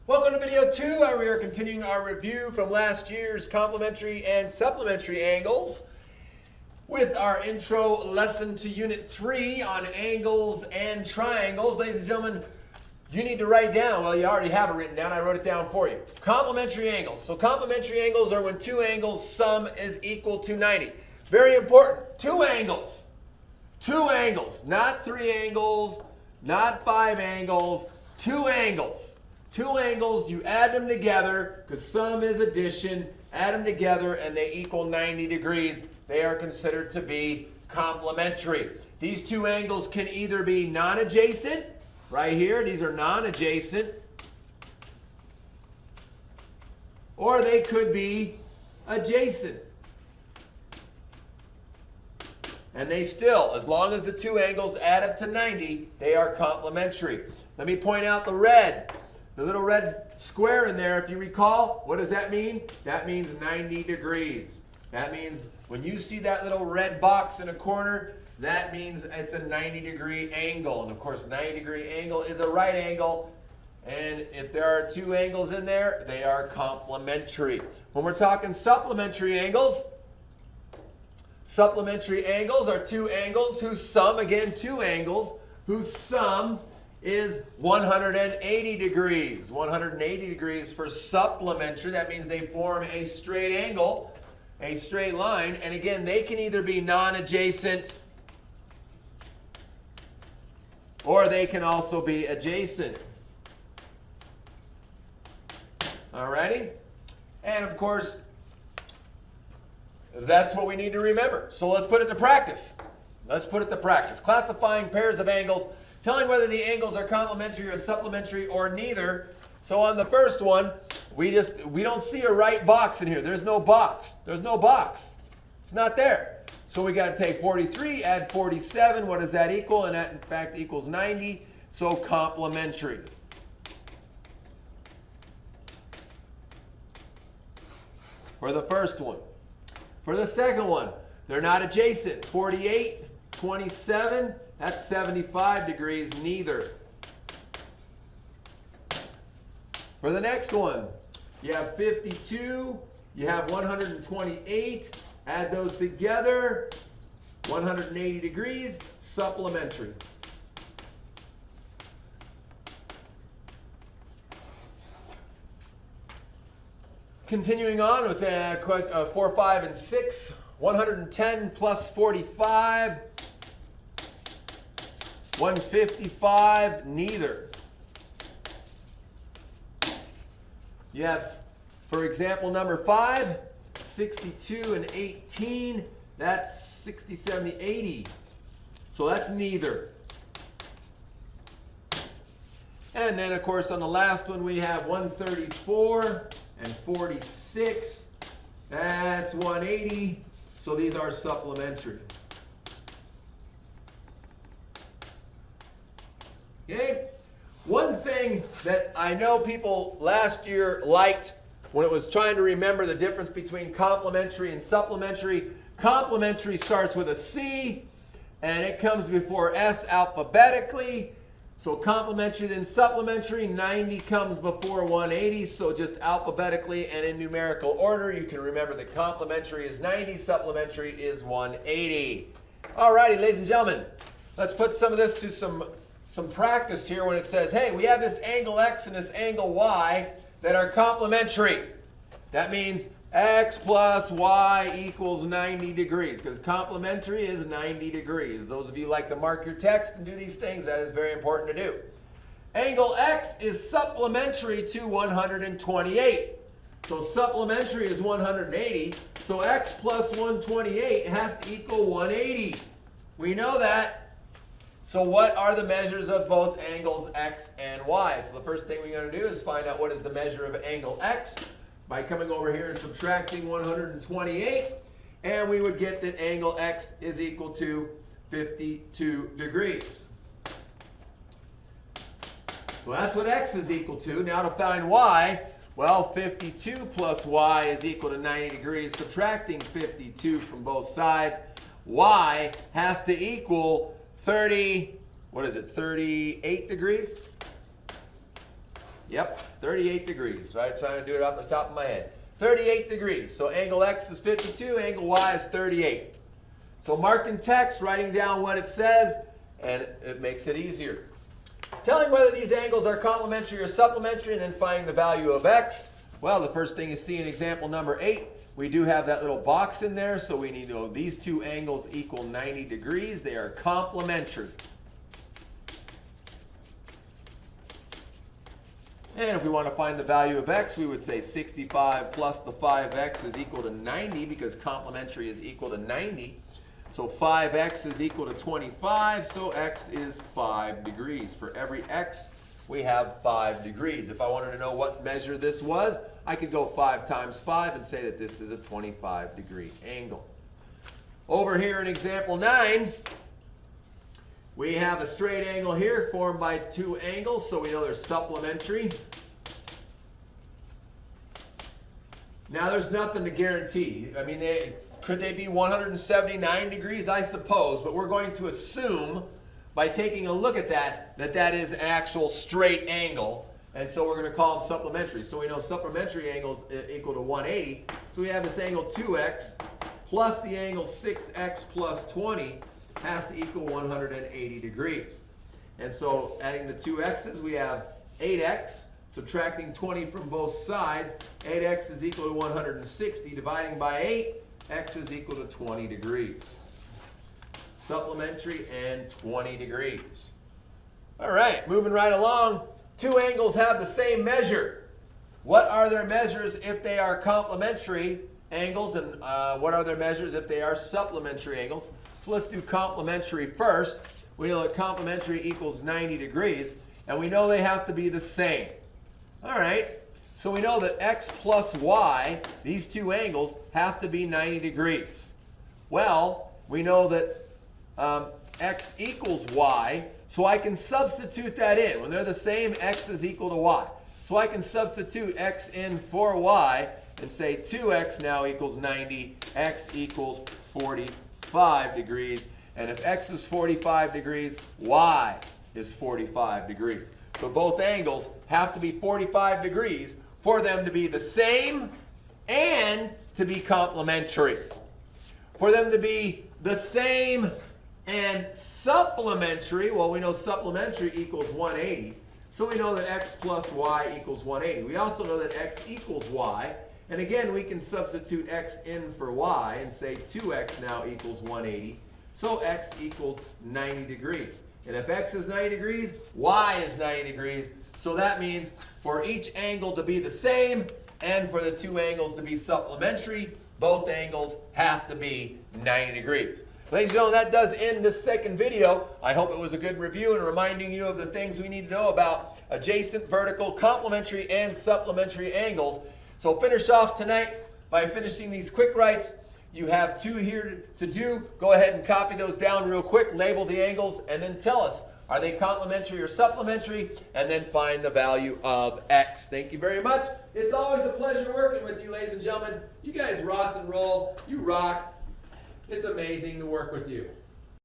Welcome to video 2, where we are continuing our review from last year's complementary and supplementary angles with our intro lesson to Unit 3 on angles and triangles. Ladies and gentlemen, you need to write down, well, you already have it written down, I wrote it down for you. Complementary angles. So complementary angles are when two angles sum is equal to 90. Very important, two angles, not three angles, not five angles, two angles. Two angles, you add them together, because sum is addition, add them together and they equal 90 degrees. They are considered to be complementary. These two angles can either be non-adjacent, right here, these are non-adjacent, or they could be adjacent. And they still, as long as the two angles add up to 90, they are complementary. Let me point out the red. The little red square in there, if you recall, what does that mean? That means 90 degrees. That means when you see that little red box in a corner, that means it's a 90-degree angle. And of course, 90-degree angle is a right angle. And if there are two angles in there, they are complementary. When we're talking supplementary angles are two angles whose sum, again, two angles whose sum is 180 degrees. 180 degrees for supplementary. That means they form a straight angle, a straight line. And again, they can either be non-adjacent or they can also be adjacent. Alrighty? And of course, that's what we need to remember. So let's put it to practice. Classifying pairs of angles, telling whether the angles are complementary or supplementary or neither. So on the first one, we don't see a right box in here. There's no box. It's not there. So we got to take 43, add 47. What does that equal? And that, in fact, equals 90. So complementary. For the first one. For the second one, they're not adjacent. 48, 27. That's 75 degrees, neither. For the next one, you have 52, you have 128, add those together, 180 degrees, supplementary. Continuing on with 4, 5, and 6, 110 plus 45, 155, neither. You have, for example, number 5, 62 and 18. That's 60, 70, 80. So that's neither. And then, of course, on the last one, we have 134 and 46. That's 180. So these are supplementary. Okay? One thing that I know people last year liked when it was trying to remember the difference between complementary and supplementary. Complementary starts with a C and it comes before S alphabetically. So complementary then supplementary, 90 comes before 180. So just alphabetically and in numerical order, you can remember that complementary is 90, supplementary is 180. Alrighty, ladies and gentlemen, let's put some of this to some practice here when it says, hey, we have this angle X and this angle Y that are complementary. That means X plus Y equals 90 degrees, because complementary is 90 degrees. Those of you who like to mark your text and do these things, that is very important to do. Angle X is supplementary to 128. So supplementary is 180. So X plus 128 has to equal 180. We know that. So what are the measures of both angles X and Y? So the first thing we're going to do is find out what is the measure of angle X by coming over here and subtracting 128. And we would get that angle X is equal to 52 degrees. So that's what X is equal to. Now to find Y, well, 52 plus Y is equal to 90 degrees. Subtracting 52 from both sides, Y has to equal 38 degrees? Yep, 38 degrees, right? Trying to do it off the top of my head. 38 degrees. So angle X is 52, angle Y is 38. So marking text, writing down what it says, and it makes it easier. Telling whether these angles are complementary or supplementary, and then finding the value of X. Well, the first thing you see in example number 8, we do have that little box in there, so we need to know these two angles equal 90 degrees. They are complementary. And if we want to find the value of X, we would say 65 plus the 5X is equal to 90, because complementary is equal to 90. So 5X is equal to 25, so X is 5 degrees. For every X, we have 5 degrees. If I wanted to know what measure this was, I could go 5 times 5 and say that this is a 25-degree angle. Over here in example 9, we have a straight angle here formed by two angles, so we know they're supplementary. Now there's nothing to guarantee. I mean, could they be 179 degrees? I suppose, but we're going to assume by taking a look at that, that is an actual straight angle, and so we're going to call them supplementary. So we know supplementary angles equal to 180, so we have this angle 2x plus the angle 6x plus 20 has to equal 180 degrees. And so adding the two x's, we have 8x, subtracting 20 from both sides, 8x is equal to 160, dividing by 8, x is equal to 20 degrees. Supplementary and 20 degrees. All right, moving right along. Two angles have the same measure. What are their measures if they are complementary angles, and what are their measures if they are supplementary angles? So let's do complementary first. We know that complementary equals 90 degrees, and we know they have to be the same. All right, so we know that x plus y, these two angles, have to be 90 degrees. Well, we know that x equals y, so I can substitute that in. When they're the same, x is equal to y. So I can substitute x in for y and say 2x now equals 90, x equals 45 degrees. And if x is 45 degrees, y is 45 degrees. So both angles have to be 45 degrees for them to be the same and to be complementary. For them to be the same and supplementary, well, we know supplementary equals 180. So we know that x plus y equals 180. We also know that x equals y. And again, we can substitute x in for y and say 2x now equals 180. So x equals 90 degrees. And if x is 90 degrees, y is 90 degrees. So that means for each angle to be the same and for the two angles to be supplementary, both angles have to be 90 degrees. Ladies and gentlemen, that does end this second video. I hope it was a good review and reminding you of the things we need to know about adjacent, vertical, complementary, and supplementary angles. So finish off tonight by finishing these quick writes. You have two here to do. Go ahead and copy those down real quick, label the angles, and then tell us, are they complementary or supplementary? And then find the value of x. Thank you very much. It's always a pleasure working with you, ladies and gentlemen. You guys rock and roll. You rock. It's amazing to work with you.